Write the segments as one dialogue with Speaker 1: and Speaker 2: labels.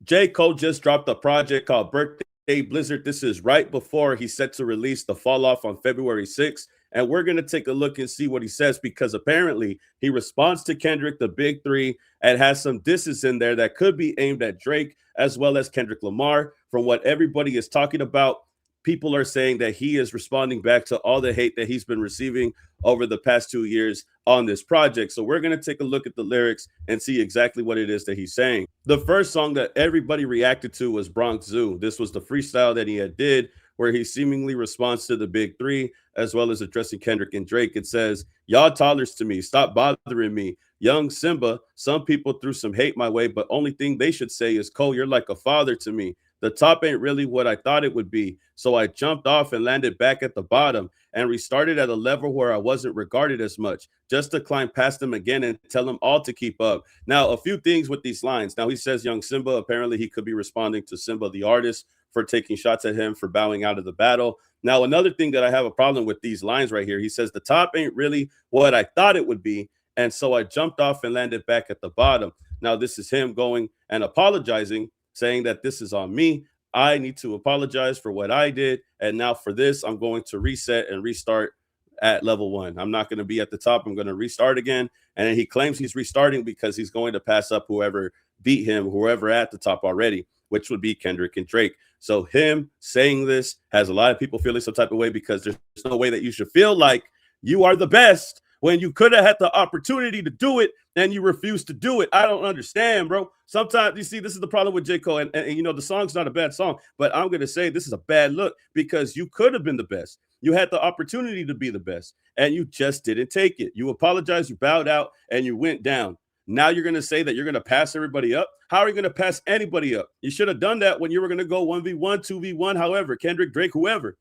Speaker 1: J. Cole just dropped a project called Birthday Blizzard. This is right before he's set to release The Fall Off on February 6th. And we're going to take a look and see what he says, because apparently he responds to Kendrick, the big three, and has some disses in there that could be aimed at Drake as well as Kendrick Lamar. From what everybody is talking about, people are saying that he is responding back to all the hate that he's been receiving over the past 2 years on this project. So we're going to take a look at the lyrics and see exactly what it is that he's saying. The first song that everybody reacted to was Bronx Zoo. This was the freestyle that he had did where he seemingly responds to the big three as well as addressing Kendrick and Drake. It says, "Y'all toddlers to me, stop bothering me. Young Simba, some people threw some hate my way, but only thing they should say is, Cole, you're like a father to me. The top ain't really what I thought it would be. So I jumped off and landed back at the bottom and restarted at a level where I wasn't regarded as much, just to climb past them again and tell them all to keep up." Now, a few things with these lines. Now, he says Young Simba. Apparently, he could be responding to Simba, the artist, for taking shots at him for bowing out of the battle. Now, another thing that I have a problem with these lines right here, he says, "The top ain't really what I thought it would be. And so I jumped off and landed back at the bottom." Now, this is him going and apologizing, saying that this is on me. I need to apologize for what I did. And now for this, I'm going to reset and restart at level 1. I'm not going to be at the top. I'm going to restart again. And then he claims he's restarting because he's going to pass up whoever beat him, whoever at the top already, which would be Kendrick and Drake. So him saying this has a lot of people feeling some type of way, because there's no way that you should feel like you are the best when you could have had the opportunity to do it and you refuse to do it. I don't understand, bro. Sometimes, you see, this is the problem with J. Cole. And you know, the song's not a bad song, but I'm going to say this is a bad look, because you could have been the best. You had the opportunity to be the best, and you just didn't take it. You apologized, you bowed out, and you went down. Now you're going to say that you're going to pass everybody up? How are you going to pass anybody up? You should have done that when you were going to go 1v1, 2v1, however, Kendrick, Drake, whoever.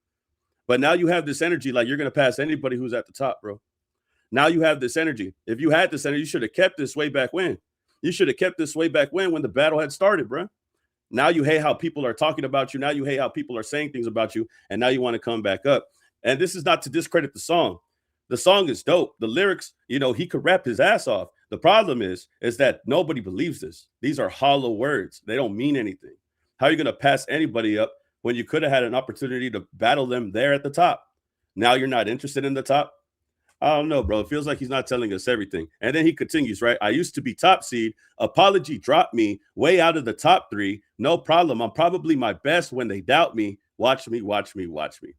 Speaker 1: But now you have this energy like you're going to pass anybody who's at the top, bro. Now you have this energy. If you had this energy, you should have kept this way back when. You should have kept this way back when the battle had started, bro. Now you hate how people are talking about you. Now you hate how people are saying things about you. And now you want to come back up. And this is not to discredit the song. The song is dope. The lyrics, you know, he could rap his ass off. The problem is that nobody believes this. These are hollow words. They don't mean anything. How are you going to pass anybody up when you could have had an opportunity to battle them there at the top? Now you're not interested in the top? I don't know, bro. It feels like he's not telling us everything. And then he continues, right? "I used to be top seed. Apology dropped me way out of the top 3. No problem. I'm probably my best when they doubt me. Watch me, watch me, watch me."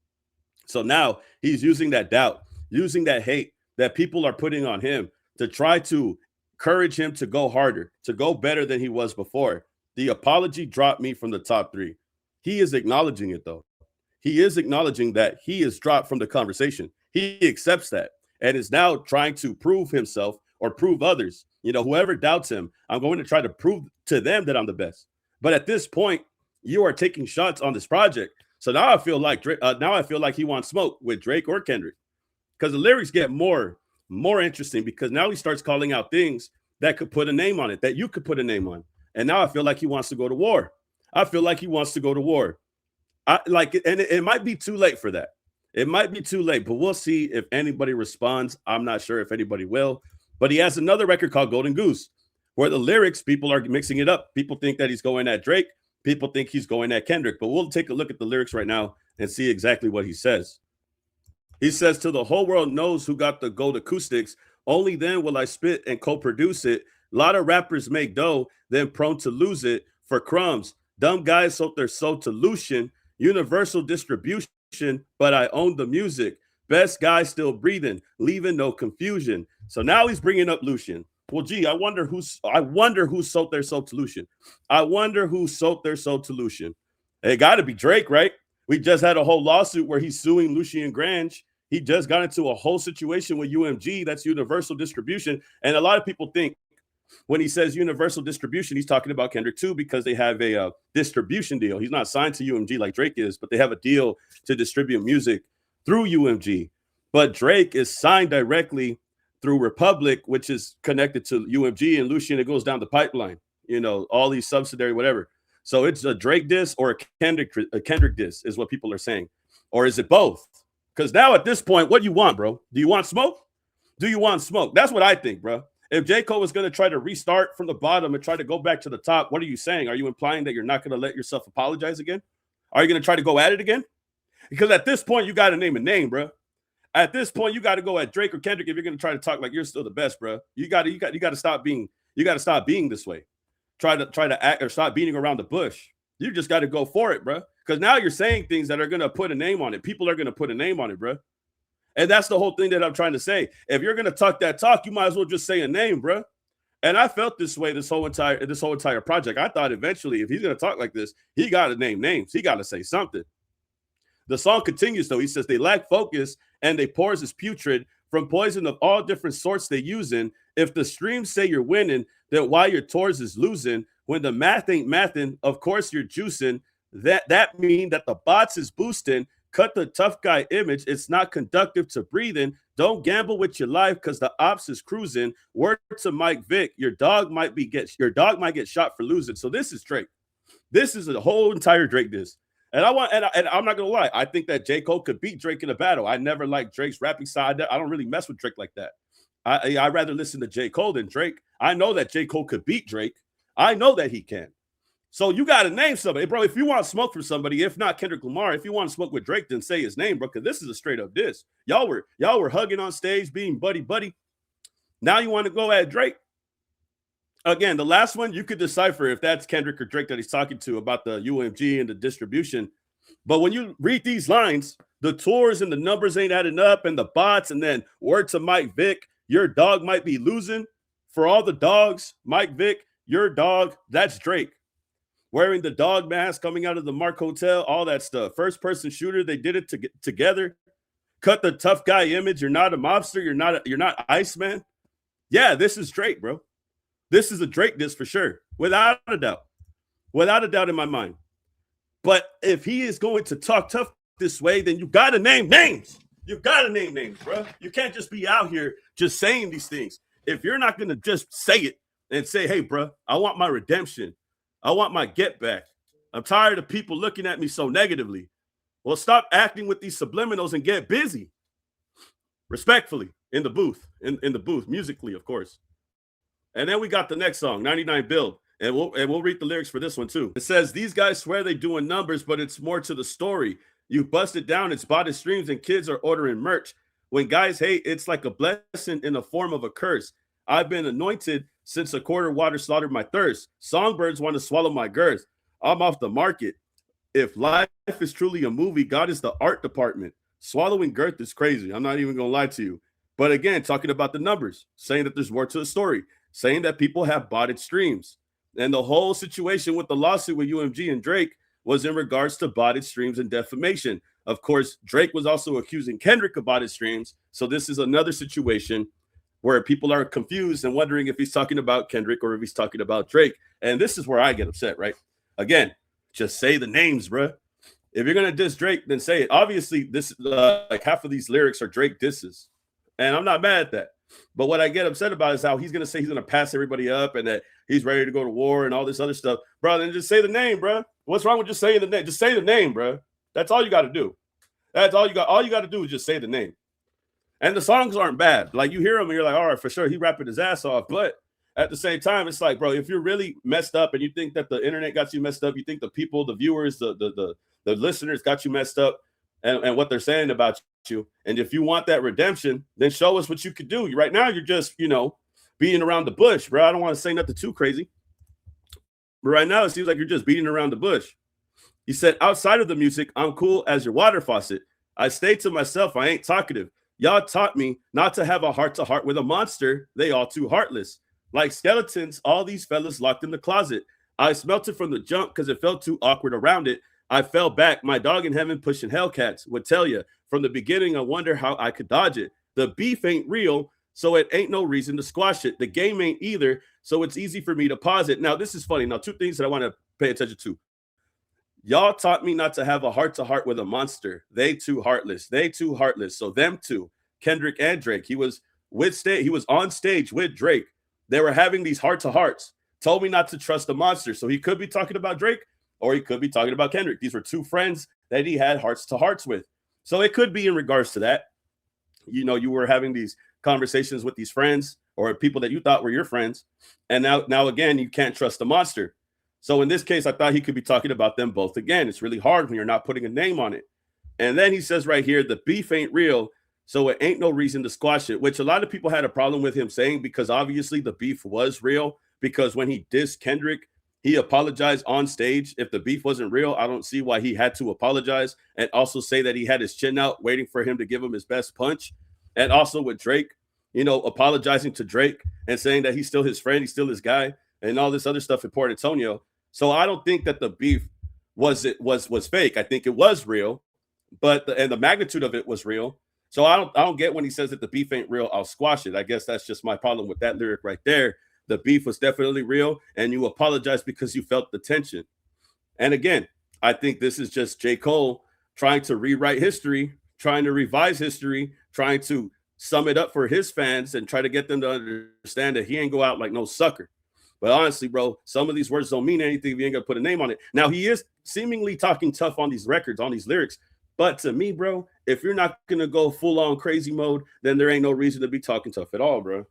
Speaker 1: So now he's using that doubt, using that hate that people are putting on him to try to encourage him to go harder, to go better than he was before. The apology dropped me from the top 3. He is acknowledging it, though. He is acknowledging that he is dropped from the conversation. He accepts that and is now trying to prove himself or prove others. You know, whoever doubts him, I'm going to try to prove to them that I'm the best. But at this point, you are taking shots on this project. So now I feel like he wants smoke with Drake or Kendrick, because the lyrics get more interesting, because now he starts calling out things that could put a name on it, that you could put a name on. And now I feel like he wants to go to war. I feel like he wants to go to war. It might be too late for that. It might be too late, but we'll see if anybody responds. I'm not sure if anybody will. But he has another record called Golden Goose, where the lyrics, people are mixing it up. People think that he's going at Drake. People think he's going at Kendrick. But we'll take a look at the lyrics right now and see exactly what he says. He says, "Till the whole world knows who got the gold acoustics, only then will I spit and co-produce it. A lot of rappers make dough, then prone to lose it for crumbs. Dumb guys sold their soul to Lucian, universal distribution, but I own the music. Best guy still breathing, leaving no confusion." So now he's bringing up Lucian. Well, gee, I wonder who sold their soul to Lucian. I wonder who sold their soul to Lucian. It got to be Drake, right? We just had a whole lawsuit where he's suing Lucian Grange. He just got into a whole situation with UMG. That's universal distribution. And a lot of people think when he says universal distribution, he's talking about Kendrick too, because they have a distribution deal. He's not signed to UMG like Drake is, but they have a deal to distribute music through UMG. But Drake is signed directly through Republic, which is connected to UMG, and Lucian, it goes down the pipeline, you know, all these subsidiary, whatever. So it's a Drake diss or a Kendrick diss is what people are saying. Or is it both? Because now at this point, what do you want, bro? Do you want smoke? Do you want smoke? That's what I think, bro. If J. Cole was going to try to restart from the bottom and try to go back to the top, what are you saying? Are you implying that you're not going to let yourself apologize again? Are you going to try to go at it again? Because at this point, you got to name a name, bro. At this point, you got to go at Drake or Kendrick if you're going to try to talk like you're still the best, bro. You got to stop being this way. Try to act or stop beating around the bush. You just got to go for it, bro. Because now you're saying things that are going to put a name on it. People are going to put a name on it, bro. And that's the whole thing that I'm trying to say. If you're going to talk that talk, you might as well just say a name, bro. And I felt this way this whole entire project. I thought eventually, if he's going to talk like this, he got to name names. He got to say something. The song continues, though. He says, they lack focus and they pores is putrid from poison of all different sorts they using. If the streams say you're winning, then why your tours is losing? When the math ain't mathing, of course you're juicing. That mean that the bots is boosting. Cut the tough guy image. It's not conductive to breathing. Don't gamble with your life because the ops is cruising. Word to Mike Vick, your dog might get shot for losing. So this is Drake. This is a whole entire Drake diss. And I'm not gonna lie, I think that J. Cole could beat Drake in a battle. I never liked Drake's rapping side. I don't really mess with Drake like that. I'd rather listen to J. Cole than Drake. I know that J. Cole could beat Drake. I know that he can. So you got to name somebody, bro. If you want smoke from somebody, if not Kendrick Lamar, if you want to smoke with Drake, then say his name, bro. Because this is a straight up diss. Y'all were hugging on stage, being buddy. Now you want to go at Drake. Again, the last one, you could decipher if that's Kendrick or Drake that he's talking to about the UMG and the distribution. But when you read these lines, the tours and the numbers ain't adding up and the bots, and then word to Mike Vick, your dog might be losing. For all the dogs, Mike Vick, your dog, that's Drake. Wearing the dog mask, coming out of the Mark Hotel, all that stuff. First person shooter, they did it together. Cut the tough guy image. You're not a mobster. You're not Iceman. Yeah, this is Drake, bro. This is a Drake diss for sure, without a doubt in my mind. But if he is going to talk tough this way, then you got to name names. You got to name names, bro. You can't just be out here just saying these things. If you're not going to just say it and say, hey, bro, I want my redemption. I want my get back. I'm tired of people looking at me so negatively. Well, stop acting with these subliminals and get busy. Respectfully, in the booth, in the booth, musically, of course. And then we got the next song, 99 Build. And we'll read the lyrics for this one too. It says, these guys swear they doing numbers, but it's more to the story. You bust it down, it's bought streams, and kids are ordering merch. When guys hate, it's like a blessing in the form of a curse. I've been anointed since a quarter water slaughtered my thirst. Songbirds want to swallow my girth. I'm off the market. If life is truly a movie, God is the art department. Swallowing girth is crazy. I'm not even going to lie to you. But again, talking about the numbers, saying that there's more to the story, saying that people have botted streams. And the whole situation with the lawsuit with UMG and Drake was in regards to botted streams and defamation. Of course, Drake was also accusing Kendrick of botted streams. So this is another situation where people are confused and wondering if he's talking about Kendrick or if he's talking about Drake. And this is where I get upset, right? Again, just say the names, bro. If you're going to diss Drake, then say it. Obviously, this like half of these lyrics are Drake disses. And I'm not mad at that. But what I get upset about is how he's going to say he's going to pass everybody up and that he's ready to go to war and all this other stuff. Bro, then just say the name, bro. What's wrong with just saying the name? Just say the name, bro. That's all you got to do. That's all you got. All you got to do is just say the name. And the songs aren't bad. Like you hear them and you're like, all right, for sure, he rapping his ass off. But at the same time, it's like, bro, if you're really messed up and you think that the internet got you messed up, you think the people, the viewers, the listeners got you messed up and what they're saying about you. And if you want that redemption, then show us what you could do. Right now, you're just, beating around the bush, bro. I don't want to say nothing too crazy. But right now, it seems like you're just beating around the bush. He said, outside of the music, I'm cool as your water faucet. I stay to myself. I ain't talkative. Y'all taught me not to have a heart-to-heart with a monster. They all too heartless. Like skeletons, all these fellas locked in the closet. I smelt it from the jump because it felt too awkward around it. I fell back. My dog in heaven pushing Hellcats would tell you. From the beginning, I wonder how I could dodge it. The beef ain't real, so it ain't no reason to squash it. The game ain't either, so it's easy for me to pause it. Now, this is funny. Now, two things that I want to pay attention to. Y'all taught me not to have a heart-to-heart with a monster. They too heartless. They too heartless. So them two, Kendrick and Drake. He was on stage with Drake. They were having these heart-to-hearts. Told me not to trust the monster. So he could be talking about Drake or he could be talking about Kendrick. These were two friends that he had hearts-to-hearts with. So it could be in regards to that. You were having these conversations with these friends or people that you thought were your friends. And now again, you can't trust the monster. So in this case, I thought he could be talking about them both again. It's really hard when you're not putting a name on it. And then he says right here, the beef ain't real, so it ain't no reason to squash it, which a lot of people had a problem with him saying, because obviously the beef was real, because when he dissed Kendrick, he apologized on stage. If the beef wasn't real, I don't see why he had to apologize and also say that he had his chin out waiting for him to give him his best punch. And also with Drake, apologizing to Drake and saying that he's still his friend, he's still his guy, and all this other stuff in Port Antonio. So I don't think that the beef was fake. I think it was real, but the magnitude of it was real. So I don't get when he says that the beef ain't real, I'll squash it. I guess that's just my problem with that lyric right there. The beef was definitely real, and you apologize because you felt the tension. And again, I think this is just J. Cole trying to rewrite history, trying to revise history, trying to sum it up for his fans and try to get them to understand that he ain't go out like no sucker. But honestly, bro, some of these words don't mean anything if you ain't gonna put a name on it. Now, he is seemingly talking tough on these records, on these lyrics. But to me, bro, if you're not gonna go full on crazy mode, then there ain't no reason to be talking tough at all, bro.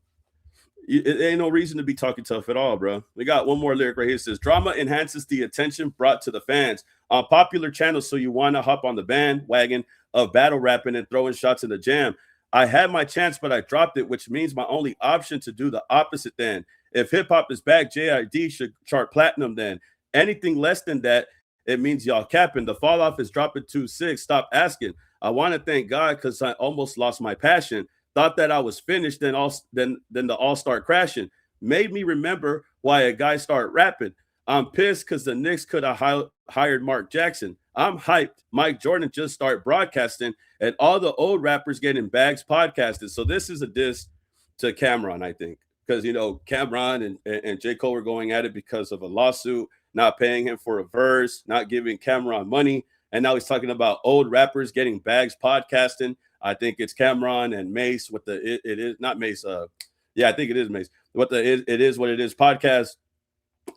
Speaker 1: It ain't no reason to be talking tough at all, bro. We got one more lyric right here. It says, drama enhances the attention brought to the fans on popular channels, so you want to hop on the bandwagon of battle rapping and throwing shots in the jam. I had my chance, but I dropped it, which means my only option to do the opposite then. If hip-hop is back, JID should chart platinum then. Anything less than that, it means y'all capping. The fall off is dropping 2-6. Stop asking. I want to thank God because I almost lost my passion. Thought that I was finished, then the all start crashing. Made me remember why a guy start rapping. I'm pissed because the Knicks could have hired Mark Jackson. I'm hyped. Mike Jordan just start broadcasting, and all the old rappers getting bags podcasted. So this is a diss to Cameron, I think, because Cameron and J. Cole were going at it because of a lawsuit, not paying him for a verse, not giving Cameron money, and now he's talking about old rappers getting bags podcasting. I think it's Cameron and Mace with the it is not Mace. I think it is Mace. What it is what it is podcast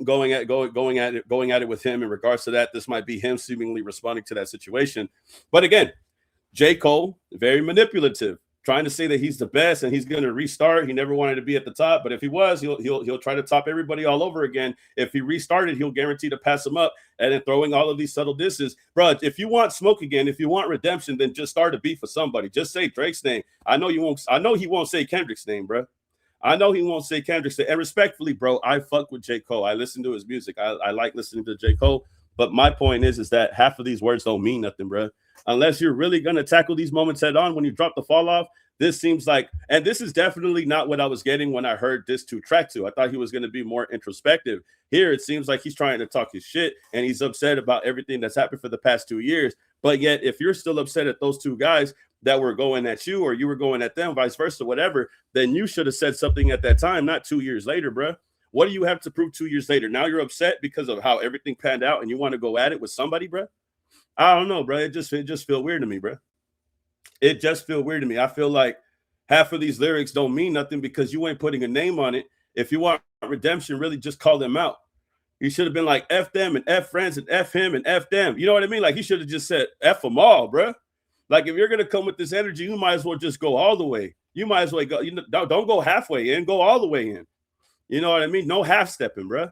Speaker 1: going at it with him in regards to that. This might be him seemingly responding to that situation. But again, J. Cole, very manipulative, trying to say that he's the best and he's going to restart. He never wanted to be at the top, but if he was, he'll try to top everybody all over again. If he restarted, he'll guarantee to pass him up. And then throwing all of these subtle disses, bro. If you want smoke again, if you want redemption, then just start a beef with somebody. Just say Drake's name. I know he won't say Kendrick's name, bro. I know he won't say Kendrick's name. And respectfully, bro, I fuck with J. Cole. I listen to his music. I like listening to J. Cole. But my point is that half of these words don't mean nothing, bro. Unless you're really gonna tackle these moments head on when you drop the fall off. This seems like, and this is definitely not what I was getting when I heard this track 2. I thought he was going to be more introspective. Here, it seems like he's trying to talk his shit and he's upset about everything that's happened for the past 2 years. But yet, if you're still upset at those two guys that were going at you or you were going at them, vice versa, whatever, then you should have said something at that time, not 2 years later, bro. What do you have to prove 2 years later? Now you're upset because of how everything panned out and you want to go at it with somebody, bro? I don't know, bro. It just feel weird to me, bro. It just feel weird to me. I feel like half of these lyrics don't mean nothing because you ain't putting a name on it. If you want redemption, really just call them out. You should have been like F them and F friends and F him and F them. You know what I mean? Like he should have just said F them all, bro. Like if you're going to come with this energy, you might as well just go all the way. You might as well go, don't go halfway in, go all the way in. You know what I mean? No half stepping, bro.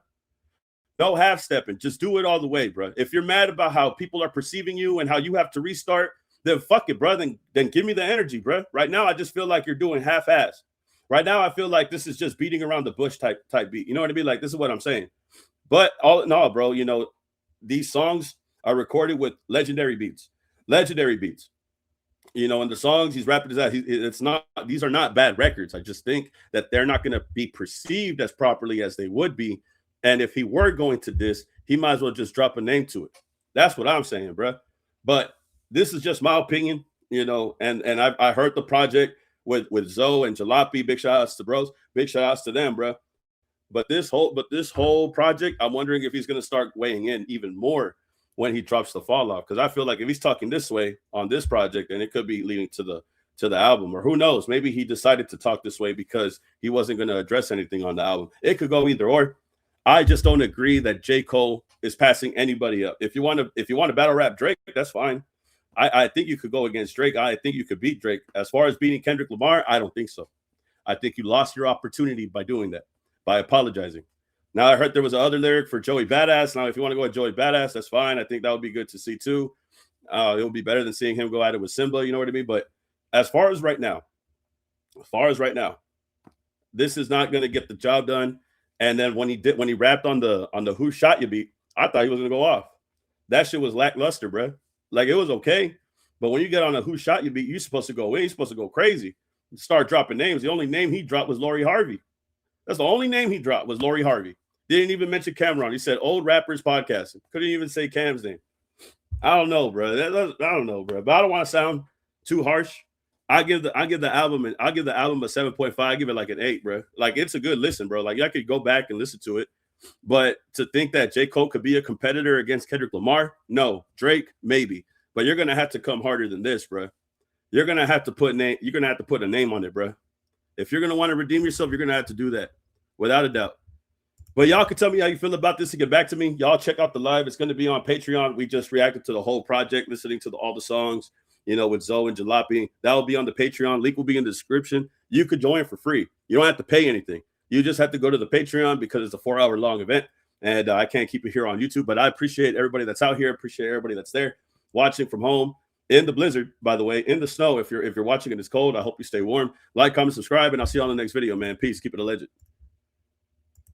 Speaker 1: No half stepping. Just do it all the way, bro. If you're mad about how people are perceiving you and how you have to restart, then fuck it, bro. Then give me the energy, bro. Right now, I just feel like you're doing half-ass. Right now, I feel like this is just beating around the bush type beat. You know what I mean? Like, this is what I'm saying. But all in all, bro, these songs are recorded with legendary beats. Legendary beats. And the songs he's rapping these are not bad records. I just think that they're not going to be perceived as properly as they would be. And if he were going to this, he might as well just drop a name to it. That's what I'm saying, bro. But this is just my opinion, and I heard the project with Zoe and Jalopy. Big shout outs to bros. Big shout outs to them, bro. But this whole project, I'm wondering if he's going to start weighing in even more when he drops the fall off. Because I feel like if he's talking this way on this project, then it could be leading to the album. Or who knows? Maybe he decided to talk this way because he wasn't going to address anything on the album. It could go either or. I just don't agree that J. Cole is passing anybody up. If you want to battle rap Drake, that's fine. I think you could go against Drake. I think you could beat Drake. As far as beating Kendrick Lamar, I don't think so. I think you lost your opportunity by doing that, by apologizing. Now, I heard there was another lyric for Joey Badass. Now, if you want to go with Joey Badass, that's fine. I think that would be good to see too. It would be better than seeing him go at it with Simba. You know what I mean? But as far as right now, this is not going to get the job done. And then when he rapped on the Who Shot You beat, I thought he was going to go off. That shit was lackluster, bro. Like, it was okay. But when you get on a Who Shot You beat, you're supposed to go in. You're supposed to go crazy. Start dropping names. The only name he dropped was Lori Harvey. That's the only name he dropped was Lori Harvey. Didn't even mention Cameron. He said old rappers podcasting. Couldn't even say Cam's name. I don't know, bro. I don't know, bro. But I don't want to sound too harsh. I give the album a 7.5. I give it like an 8, bro. Like, it's a good listen, bro. Like, I could go back and listen to it. But to think that J. Cole could be a competitor against Kendrick Lamar, no. Drake, maybe. But you're gonna have to come harder than this, bro. You're gonna have to put a name on it, bro. If you're gonna want to redeem yourself, you're gonna have to do that, without a doubt. But y'all can tell me how you feel about this and get back to me. Y'all check out the live. It's going to be on Patreon. We just reacted to the whole project, listening to all the songs, with Zoe and Jalopy. That will be on the Patreon. Link will be in the description. You could join for free. You don't have to pay anything. You just have to go to the Patreon because it's a 4-hour long event. And I can't keep it here on YouTube. But I appreciate everybody that's out here. Appreciate everybody that's there watching from home in the blizzard, by the way, in the snow. If you're watching and it's cold, I hope you stay warm. Like, comment, subscribe, and I'll see you on the next video, man. Peace. Keep it a legend.